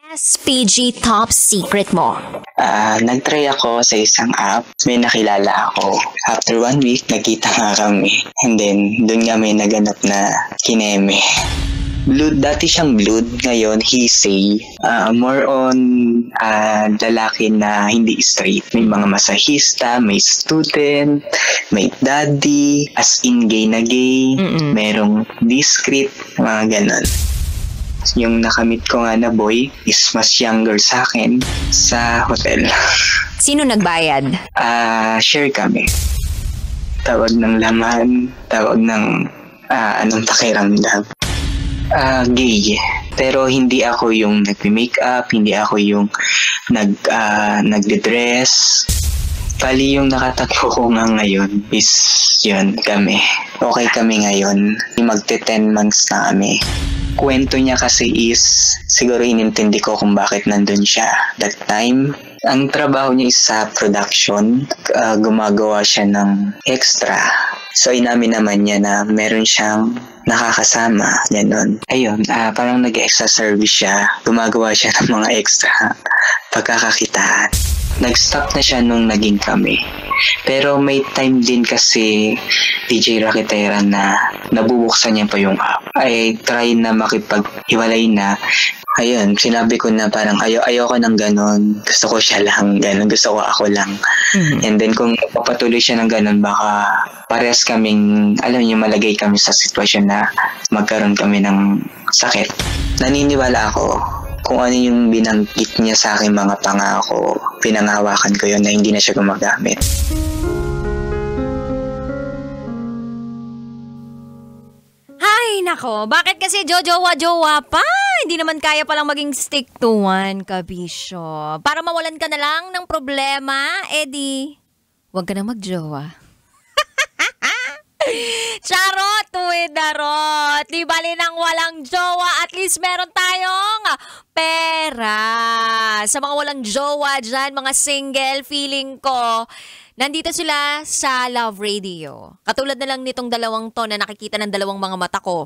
SPG top secret mo? Nag-try ako sa isang app. May nakilala ako. After 1 week, nagkita nga kami. And then, dun nga may naganap na kineme. Blood, dati siyang blood. Ngayon, he say, more on lalaki na hindi straight. May mga masahista, may student, may daddy, as in gay na gay, merong discreet, mga ganon. Yung nakamit ko nga na boy is mas younger sa akin sa hotel. Sino nagbayad? Share kami. Tawag ng laman, tawag ng anong pakiramdam. Gay. Pero hindi ako yung nagme-makeup, hindi ako yung nagde-dress. Bali yung nakatagpo ko nga ngayon is yun, kami. Okay kami ngayon. Magte-10 months na kami. Kwento niya kasi is, siguro inintindi ko kung bakit nandun siya that time. Ang trabaho niya is sa production, gumagawa siya ng extra. So inamin naman niya na meron siyang nakakasama, gano'n. Ayun, parang nag-extra service siya, gumagawa siya ng mga extra pagkakakitaan. Nag-stop na siya nung naging kami. Pero may time din kasi DJ Rakitera na nabubuksan niya pa yung app. I try na makipag-hiwalay na. Ayun, sinabi ko na parang ayoko ng ganon. Gusto ko siya lang, ganon. Gusto ko ako lang. And then kung papatuloy siya ng ganon, baka parehas kaming, alam niyo, malagay kami sa sitwasyon na magkaroon kami ng sakit. Naniniwala ako kung ano yung binanggit niya sa akin mga pangako, pinangahawakan ko yun na hindi na siya gumagamit. Ay, nako. Bakit kasi jojowa-jowa pa? Hindi naman kaya palang maging stick to one, kabisyo. Para mawalan ka na lang ng problema, edi, huwag ka na magjowa. Charot, darot. Di bali nang walang jowa, at least meron tayong pera. Sa mga walang jowa dyan, mga single, feeling ko, nandito sila sa Love Radio. Katulad na lang nitong dalawang to na nakikita ng dalawang mga mata ko.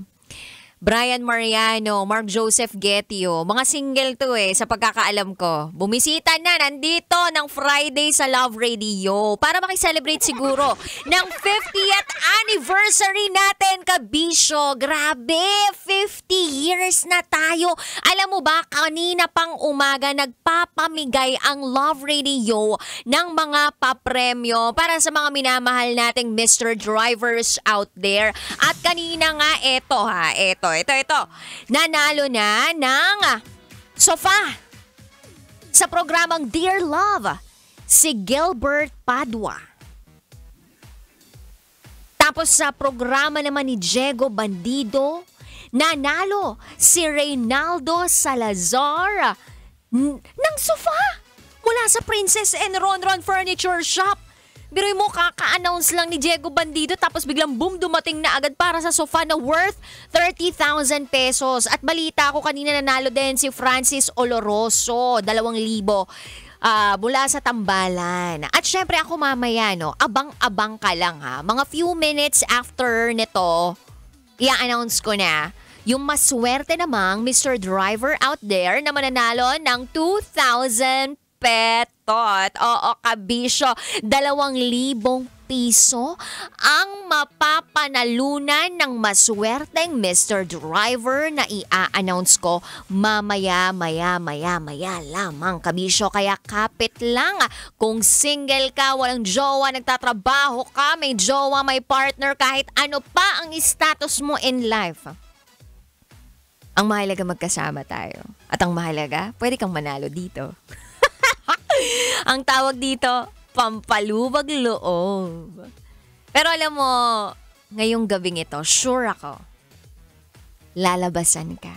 Brian Mariano, Mark Joseph Getio. Mga single to sa pagkakaalam ko. Bumisita na nandito ng Friday sa Love Radio para makiselebrate siguro ng 50th anniversary natin, kabisyo. Grabe, 50 years na tayo. Alam mo ba, kanina pang umaga nagpapamigay ang Love Radio ng mga papremyo para sa mga minamahal nating Mr. Drivers out there. At kanina nga, ito. Nanalo na ng sofa sa programang Dear Love si Gilbert Padua. Tapos sa programa naman ni Diego Bandido, nanalo si Reynaldo Salazar ng sofa mula sa Princess and Ronron Furniture Shop. Biruin mo, kaka-announce lang ni Diego Bandido tapos biglang boom, dumating na agad para sa sofa na worth 30,000 pesos. At balita ko kanina nanalo din si Francis Oloroso, 2,000 mula sa Tambalan. At syempre ako mamaya, abang-abang ka lang ha. Mga few minutes after nito, i-announce ko na yung maswerte namang Mr. Driver out there na mananalo ng 2,000 petot. Oo, kabisyo. 2,000 piso ang mapapanalunan ng maswerteng Mr. Driver na i-announce ko maya lamang, kabisyo. Kaya kapit lang kung single ka, walang jowa, nagtatrabaho ka, may jowa, may partner, kahit ano pa ang status mo in life. Ang mahalaga magkasama tayo. At ang mahalaga, pwede kang manalo dito. Ang tawag dito, pampalubag loob. Pero alam mo, ngayong gabing ito, sure ako, lalabasan ka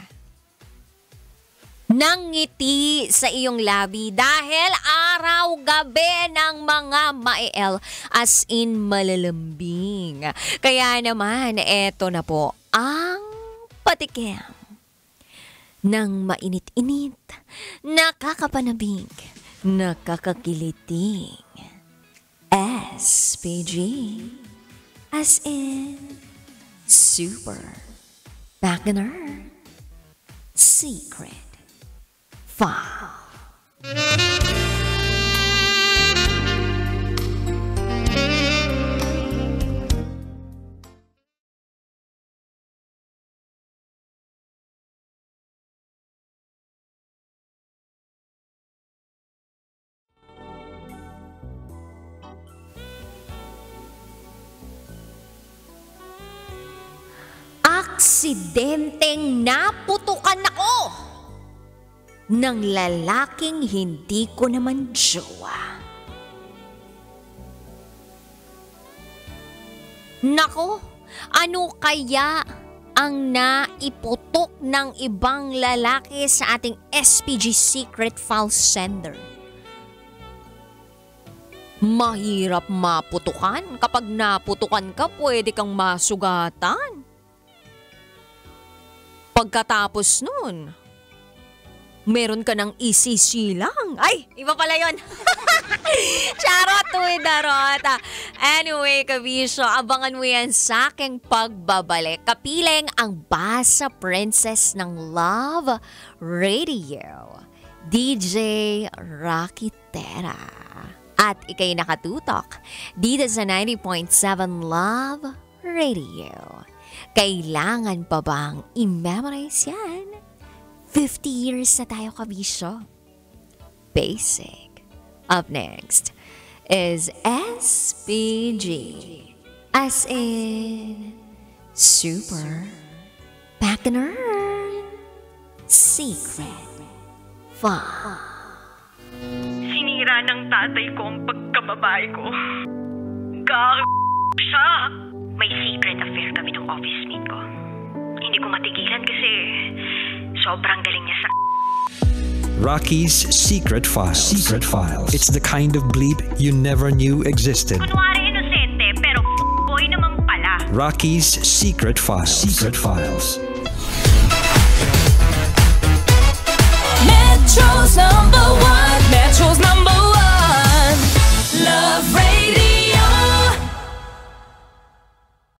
ng ngiti sa iyong labi dahil araw-gabi ng mga mael, as in malalambing. Kaya naman, eto na po ang patikim ng mainit-init, nakakapanabig, nakakakiliting SPG, as in super Wagner Secret File. Aksidenteng naputukan ako ng lalaking hindi ko naman jowa. Nako, ano kaya ang naiputok ng ibang lalaki sa ating SPG Secret File Sender? Mahirap maputukan. Kapag naputukan ka, pwede kang masugatan. Pagkatapos nun, meron ka ng isisilang. Ay, iba pala yun. Charot, darota. Anyway, kabisyo, abangan mo yan sa aking pagbabalik. Kapiling ang Basa Princess ng Love Radio, DJ Rocky Terra. At ikay nakatutok dito sa 90.7 Love Radio. Kailangan pa bang i-memorize yan? 50 years na tayo, kabisyo. Basic. Up next is SPG. As in Super Bacchanal Secret File. Sinira ng tatay ko ang pagkababae ko. Siya! May secret affair kami ng office mate ko. Hindi ko matigilan kasi sobrang galing niya sa... Rocky's Secret Files. Secret Files. It's the kind of bleep you never knew existed. Kunwari inosente pero boy naman pala. Rocky's Secret Files. Secret Files. Metro's #1